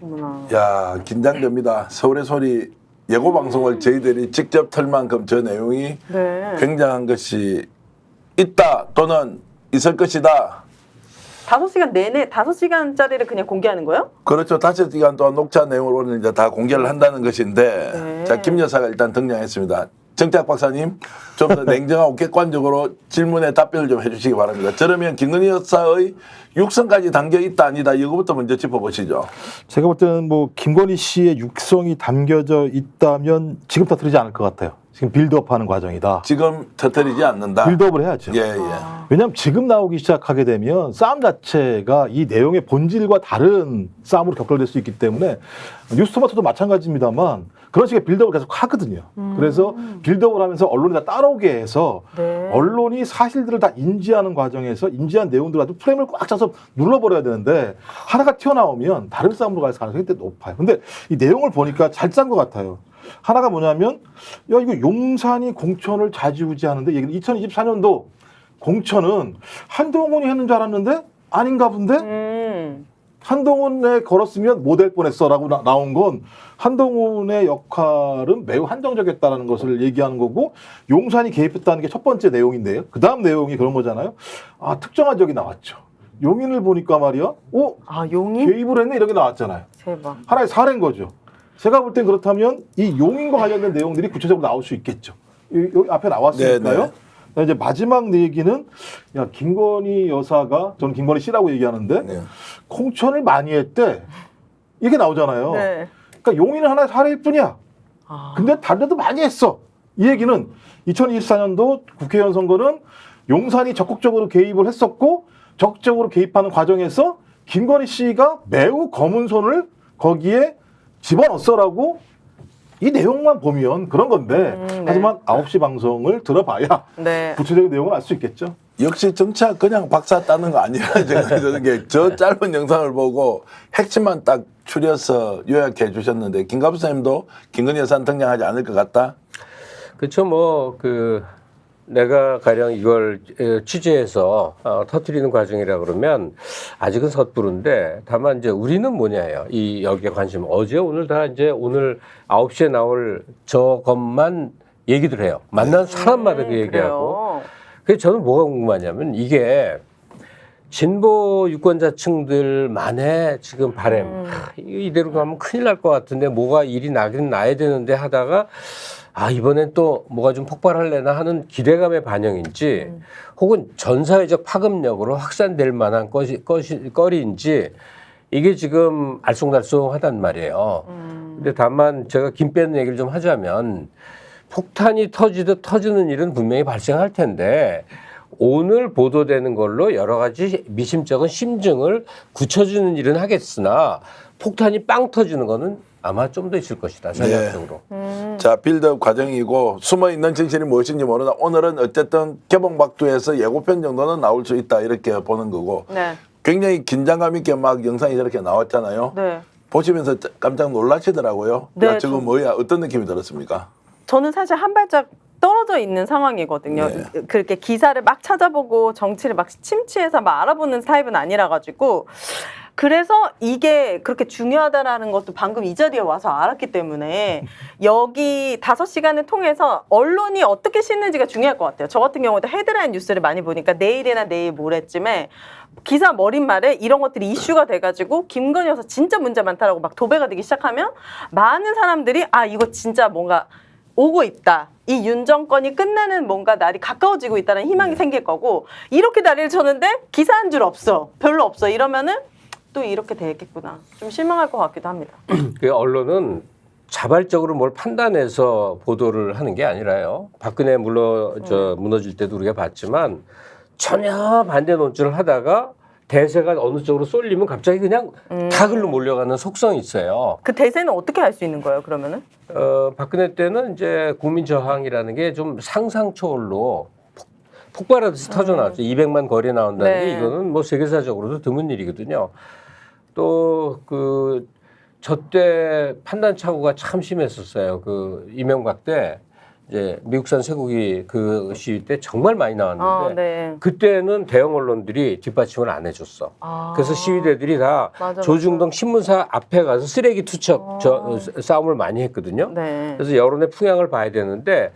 어머나. 야, 긴장됩니다. 서울의 소리 예고 방송을 저희들이 직접 틀 만큼 저 내용이 네. 굉장한 것이 있다 또는 있을 것이다. 5시간 내내 5시간짜리를 그냥 공개하는 거예요? 그렇죠. 5시간 동안 녹차 내용을 오늘 이제 다 공개를 한다는 것인데, 네. 자, 김 여사가 일단 등장했습니다. 정작 박사님, 좀 더 냉정하고 객관적으로 질문에 답변을 좀 해주시기 바랍니다. 저러면 김건희 여사의 육성까지 담겨 있다 아니다 이거부터 먼저 짚어보시죠. 제가 볼 때는 뭐 김건희 씨의 육성이 담겨져 있다면 지금 터뜨리지 않을 것 같아요. 지금 빌드업하는 과정이다. 지금 터뜨리지 않는다. 빌드업을 해야죠. 예, 예. 왜냐하면 지금 나오기 시작하게 되면 싸움 자체가 이 내용의 본질과 다른 싸움으로 격돌될 수 있기 때문에 뉴스토마토도 마찬가지입니다만 그런 식의 빌드업을 계속 하거든요. 그래서 빌드업을 하면서 언론이 다 따라오게 해서 네. 언론이 사실들을 다 인지하는 과정에서 인지한 내용들 아주 프레임을 꽉 차서 눌러버려야 되는데 하나가 튀어나오면 다른 싸움으로 갈 가능성이 높아요. 근데 이 내용을 보니까 잘 짠 것 같아요. 하나가 뭐냐면 야 이거 용산이 공천을 좌지우지하는데 2024년도 공천은 한동훈이 했는 줄 알았는데 아닌가 본데 한동훈에 걸었으면 못 될 뻔했어라고 나온 건 한동훈의 역할은 매우 한정적이었다는 것을 얘기하는 거고 용산이 개입했다는 게 첫 번째 내용인데요. 그 다음 내용이 그런 거잖아요. 아 특정한 적이 나왔죠. 용인을 보니까 말이야. 아, 용인? 개입을 했네 이렇게 나왔잖아요. 대박. 하나의 사례인 거죠. 제가 볼 땐 그렇다면 이 용인과 관련된 내용들이 구체적으로 나올 수 있겠죠. 여기 앞에 나왔으니까요. 네, 이제 마지막 얘기는 야 김건희 여사가 저는 김건희 씨라고 얘기하는데 네. 공천을 많이 했대. 이게 나오잖아요. 네. 그러니까 용인은 하나의 사례일 뿐이야. 아. 근데 다른 데도 많이 했어. 이 얘기는 2024년도 국회의원 선거는 용산이 적극적으로 개입을 했었고 적극적으로 개입하는 과정에서 김건희 씨가 매우 검은 손을 거기에 집어넣었어라고 이 내용만 보면 그런 건데 네. 하지만 9시 방송을 들어봐야 네. 구체적인 내용을 알 수 있겠죠. 역시 정치학 그냥 박사 따는 거 아니라 생각이 드는 게 저 짧은 영상을 보고 핵심만 딱 추려서 요약해 주셨는데 김갑수 선생님도 김건희 여사는 등장하지 않을 것 같다? 그렇죠. 뭐 내가 가령 이걸 취재해서 터뜨리는 과정이라 그러면 아직은 섣부른데 다만 이제 우리는 뭐냐예요. 이 여기에 관심. 어제 오늘 다 이제 오늘 9시에 나올 저것만 얘기들 해요. 만난 사람마다 그 얘기하고. 그래서 저는 뭐가 궁금하냐면 이게 진보 유권자층들만의 지금 바램. 이대로 가면 큰일 날 것 같은데 뭐가 일이 나긴 나야 되는데 하다가 이번엔 또 뭐가 좀 폭발할래나 하는 기대감의 반영인지 혹은 전 사회적 파급력으로 확산될 만한 거리인지 이게 지금 알쏭달쏭하단 말이에요. 근데 다만 제가 김 빼는 얘기를 좀 하자면 폭탄이 터지듯 터지는 일은 분명히 발생할 텐데 오늘 보도되는 걸로 여러 가지 미심쩍은 심증을 굳혀주는 일은 하겠으나 폭탄이 빵 터지는 거는 아마 좀 더 있을 것이다. 전략적으로. 자, 빌드업 과정이고 숨어있는 진실이 무엇인지 모르다. 오늘은 어쨌든 개봉박두에서 예고편 정도는 나올 수 있다 이렇게 보는 거고 네. 굉장히 긴장감 있게 막 영상이 저렇게 나왔잖아요. 네. 보시면서 깜짝 놀라시더라고요. 네, 야, 저거 뭐야? 어떤 느낌이 들었습니까? 저는 사실 한 발짝 떨어져 있는 상황이거든요. 네. 그렇게 기사를 막 찾아보고 정치를 막 침취해서 막 알아보는 타입은 아니라 가지고 그래서 이게 그렇게 중요하다라는 것도 방금 이 자리에 와서 알았기 때문에 여기 5시간을 통해서 언론이 어떻게 싣는지가 중요할 것 같아요. 저 같은 경우도 헤드라인 뉴스를 많이 보니까 내일이나 내일 모레쯤에 기사 머릿말에 이런 것들이 이슈가 돼가지고 김건희 여사 진짜 문제 많다라고 막 도배가 되기 시작하면 많은 사람들이 이거 진짜 뭔가 오고 있다. 이 윤 정권이 끝나는 뭔가 날이 가까워지고 있다는 희망이 생길 거고 이렇게 다리를 쳤는데 기사 한 줄 없어. 별로 없어. 이러면은 또 이렇게 되겠구나. 좀 실망할 것 같기도 합니다. 그 언론은 자발적으로 뭘 판단해서 보도를 하는 게 아니라요. 박근혜 무너질 때도 우리가 봤지만 전혀 반대 논조를 하다가 대세가 어느 쪽으로 쏠리면 갑자기 그냥 다 글로 몰려가는 속성이 있어요. 그 대세는 어떻게 할 수 있는 거예요, 그러면은? 박근혜 때는 이제 국민 저항이라는 게 좀 상상 초월로 폭발하듯이 터져나왔죠. 200만 거리에 나온다는 네. 게 이거는 뭐 세계사적으로도 드문 일이거든요. 또 저 때 판단 착오가 참 심했었어요. 그 이명박 때 이제 미국산 쇠고기 그 시위 때 정말 많이 나왔는데 네. 그때는 대형 언론들이 뒷받침을 안 해줬어. 그래서 시위대들이 다 맞아, 조중동 신문사 앞에 가서 쓰레기 투척 싸움을 많이 했거든요. 네. 그래서 여론의 풍향을 봐야 되는데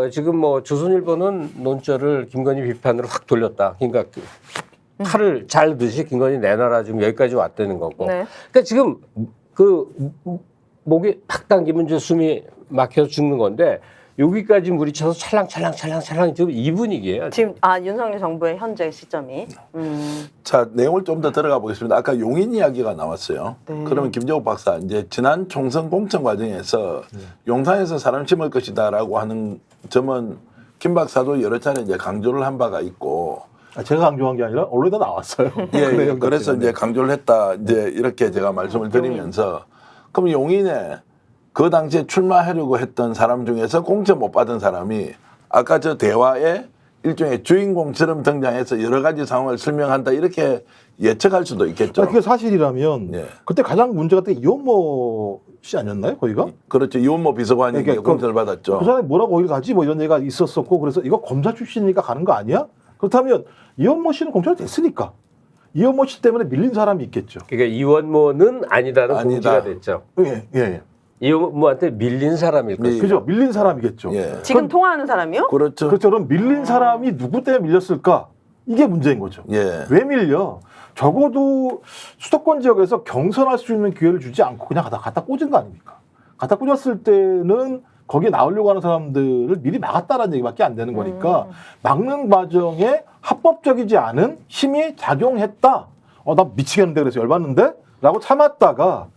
지금 뭐 조선일보는 논조를 김건희 비판으로 확 돌렸다. 그러니까 칼을 자르듯이 김건희 내놔라 지금 여기까지 왔다는 거고. 네. 그러니까 지금 그 목이 팍 당기면 이제 숨이 막혀서 죽는 건데 여기까지 물이 차서 찰랑찰랑 지금 이 분위기예요. 지금 윤석열 정부의 현재 시점이. 자, 내용을 좀 더 들어가 보겠습니다. 아까 용인 이야기가 나왔어요. 네. 그러면 김정욱 박사, 이제 지난 총선 공천 과정에서 용산에서 사람 심을 것이다라고 하는 점은 김 박사도 여러 차례 이제 강조를 한 바가 있고. 제가 강조한 게 아니라 언론에 다 나왔어요. 예, 그 내용 그래서 자체는. 이제 강조를 했다. 이제 이렇게 제가 말씀을 드리면서 그럼 용인에 그 당시에 출마하려고 했던 사람 중에서 공천 못 받은 사람이 아까 저 대화에 일종의 주인공처럼 등장해서 여러 가지 상황을 설명한다 이렇게 예측할 수도 있겠죠. 그게 사실이라면 예. 그때 가장 문제가 때 이원모 씨 아니었나요? 거기가? 그렇죠. 이원모 비서관이 그러니까 공천을 받았죠. 그 사람이 뭐라고 거기 가지 뭐 이런 얘기가 있었었고 그래서 이거 검사 출신이니까 가는 거 아니야? 그렇다면 이원모 씨는 공천이 됐으니까 이원모 씨 때문에 밀린 사람이 있겠죠. 그러니까 이원모는 아니다는 아니다. 공지가 됐죠. 예. 이원모한테 밀린 사람일 거죠. 그죠? 밀린 사람이겠죠. 예. 지금 통화하는 사람이요? 그렇죠. 그렇죠. 그럼 밀린 사람이 누구 때문에 밀렸을까? 이게 문제인 거죠. 예. 왜 밀려? 적어도 수도권 지역에서 경선할 수 있는 기회를 주지 않고 그냥 갖다 꽂은 거 아닙니까? 갖다 꽂았을 때는 거기에 나오려고 하는 사람들을 미리 막았다라는 얘기밖에 안 되는 거니까 막는 과정에 합법적이지 않은 힘이 작용했다. 나 미치겠는데 그래서 열받는데? 라고 참았다가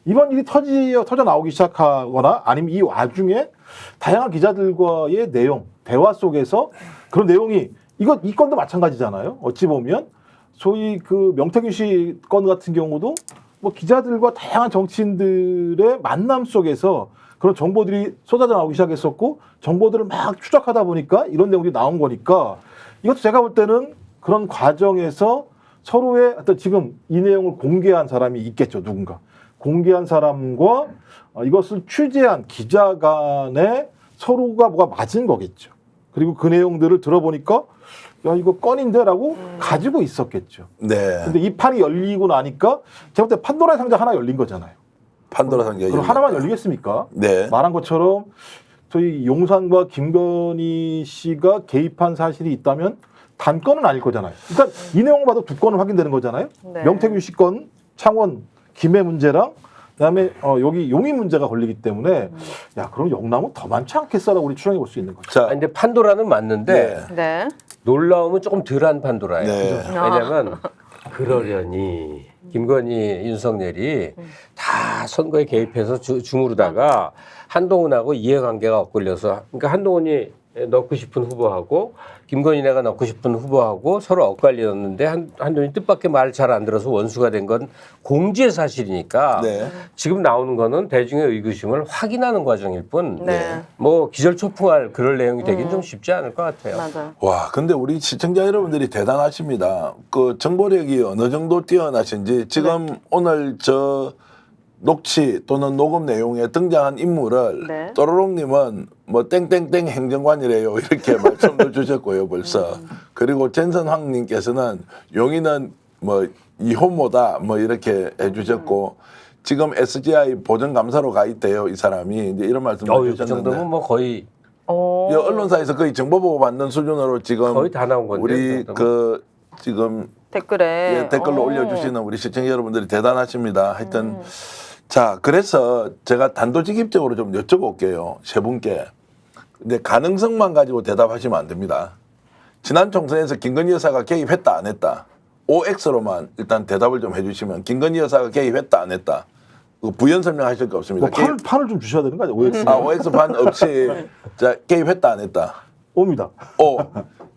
이번 일이 터져 나오기 시작하거나 아니면 이 와중에 다양한 기자들과의 내용, 대화 속에서 그런 내용이 이 건도 마찬가지잖아요. 어찌 보면 소위 그 명태균 씨 건 같은 경우도 뭐 기자들과 다양한 정치인들의 만남 속에서 그런 정보들이 쏟아져 나오기 시작했었고 정보들을 막 추적하다 보니까 이런 내용들이 나온 거니까 이것도 제가 볼 때는 그런 과정에서 서로의 어떤 지금 이 내용을 공개한 사람이 있겠죠. 누군가. 공개한 사람과 이것을 취재한 기자 간에 서로가 뭐가 맞은 거겠죠. 그리고 그 내용들을 들어보니까 야 이거 건인데라고 가지고 있었겠죠. 네. 근데 이 판이 열리고 나니까 제가 볼 때 판도라의 상자 하나 열린 거잖아요. 판도라 상자. 그럼 하나만 열리겠습니까? 네. 말한 것처럼 저희 용산과 김건희 씨가 개입한 사실이 있다면 단건은 아닐 거잖아요. 일단 이 내용 봐도 두 건은 확인되는 거잖아요. 네. 명태균 씨 건, 창원, 김해 문제랑 그다음에 여기 용인 문제가 걸리기 때문에 야 그럼 영남은 더 많지 않겠어라고 우리 추정해 볼 수 있는 거죠. 자, 아니, 근데 판도라는 맞는데 네. 놀라움은 조금 덜한 판도라예요. 네. 왜냐하면 그러려니 김건희, 윤석열이 다 선거에 개입해서 주무르다가 한동훈하고 이해관계가 엇갈려서 그러니까 한동훈이 넣고 싶은 후보하고 김건희네가 넣고 싶은 후보하고 서로 엇갈렸는데 한동훈이 뜻밖의 말을 잘 안 들어서 원수가 된 건 공지의 사실이니까 네. 지금 나오는 거는 대중의 의구심을 확인하는 과정일 뿐 네. 뭐 기절초풍할 그럴 내용이 되긴 좀 쉽지 않을 것 같아요. 맞아요. 와, 근데 우리 시청자 여러분들이 대단하십니다. 그 정보력이 어느 정도 뛰어나신지 지금 오늘 저 녹취 또는 녹음 내용에 등장한 인물을 네. 또로롱님은 뭐 땡땡땡 행정관이래요 이렇게 말씀도 주셨고요 벌써. 그리고 젠선황님께서는 용인은 뭐 이혼모다 뭐 이렇게 해주셨고 지금 SGI 보전감사로 가 있대요 이 사람이 이제 이런 말씀을 그 해주셨는데. 정도면 뭐 거의 이 언론사에서 거의 정보보고 받는 수준으로 지금 거의 다 나온 건데, 우리 그 정도면. 그 지금 댓글에 예, 댓글로 올려주시는 우리 시청자 여러분들이 대단하십니다. 하여튼 자 그래서 제가 단도직입적으로 좀 여쭤볼게요 세 분께. 근데 가능성만 가지고 대답하시면 안 됩니다. 지난 총선에서 김건희 여사가 개입했다 안 했다. OX로만 일단 대답을 좀 해주시면 김건희 여사가 개입했다 안 했다. 그 부연 설명하실 거 없습니다. 뭐 판을 좀 주셔야 되는 거 아니에요? OX. OX 판 없이 자 개입했다 안 했다. O입니다. O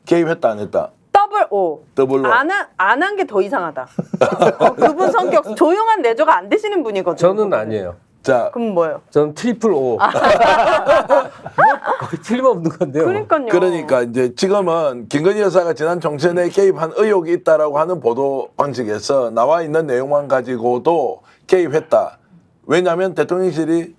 개입했다 안 했다. 더블 O. 더블로. 안 한 게 더 이상하다. 그분 성격 조용한 내조가 안 되시는 분이거든요. 저는 아니에요. 자 그럼 뭐예요? 저는 트리플 O. 거의 틀림없는 건데요. 그러니까요. 그러니까 이제 지금은 김건희 여사가 지난 총선에 개입한 의혹이 있다라고 하는 보도 방식에서 나와 있는 내용만 가지고도 개입했다. 왜냐하면 대통령실이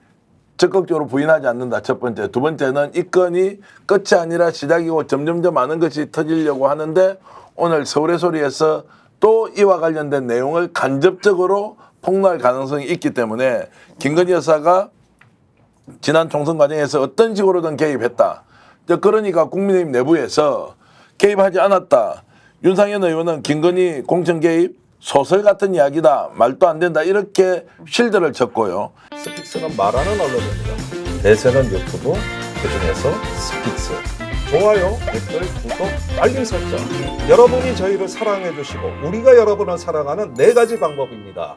적극적으로 부인하지 않는다. 첫 번째. 두 번째는 이 건이 끝이 아니라 시작이고 점점점 많은 것이 터지려고 하는데 오늘 서울의 소리에서 또 이와 관련된 내용을 간접적으로 폭로할 가능성이 있기 때문에 김건희 여사가 지난 총선 과정에서 어떤 식으로든 개입했다. 그러니까 국민의힘 내부에서 개입하지 않았다. 윤상현 의원은 김건희 공천 개입 소설 같은 이야기다. 말도 안 된다. 이렇게 실드를 쳤고요. 스픽스는 말하는 언론입니다. 대세는 유튜브, 그중에서 스픽스. 좋아요, 댓글, 구독, 알림 설정. 여러분이 저희를 사랑해 주시고 우리가 여러분을 사랑하는 4가지 방법입니다.